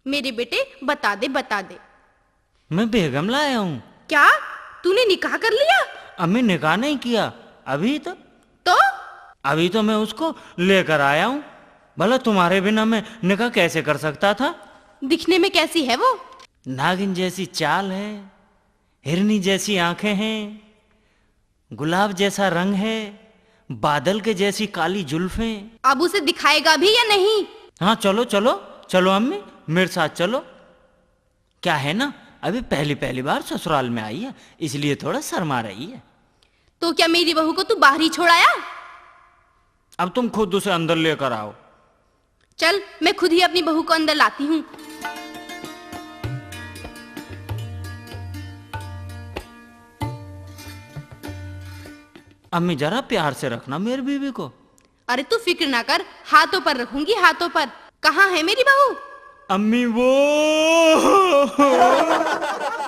मेरे बेटे बता दे बता दे। मैं बेगम लाया हूँ। क्या तूने निकाह कर लिया? अम्मी निकाह नहीं किया अभी तो अभी तो मैं उसको लेकर आया हूँ। भला तुम्हारे बिना मैं निकाह कैसे कर सकता था? दिखने में कैसी है वो? नागिन जैसी चाल है, हिरनी जैसी आंखें हैं, गुलाब जैसा रंग है, बादल के जैसी काली जुल्फें। अब उसे दिखाएगा भी या नहीं? हाँ चलो चलो चलो अम्मी, मेरे साथ चलो। क्या है ना, अभी पहली पहली बार ससुराल में आई है, इसलिए थोड़ा शर्मा रही है। तो क्या मेरी बहू को तू बाहर ही छोड़ाया? अब तुम खुद उसे अंदर लेकर आओ। चल मैं खुद ही अपनी बहू को अंदर लाती हूँ। अम्मी जरा प्यार से रखना मेरी बीवी को। अरे तू फिक्र ना कर, हाथों पर रखूंगी, हाथों पर। कहाँ है मेरी बहू? अम्मी वो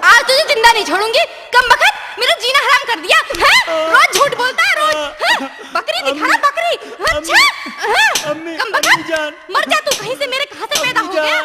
आज तुझे जिंदा नहीं छोड़ूंगी। कम बखत, मेरा जीना हराम कर दिया है? रोज झूठ बोलता है रोज है? बकरी दिखा रहा बकरी। अच्छा अम्मी, कम बखत, अम्मी जान। मर जा तू कहीं से। मेरे कहाँ से पैदा हो गया?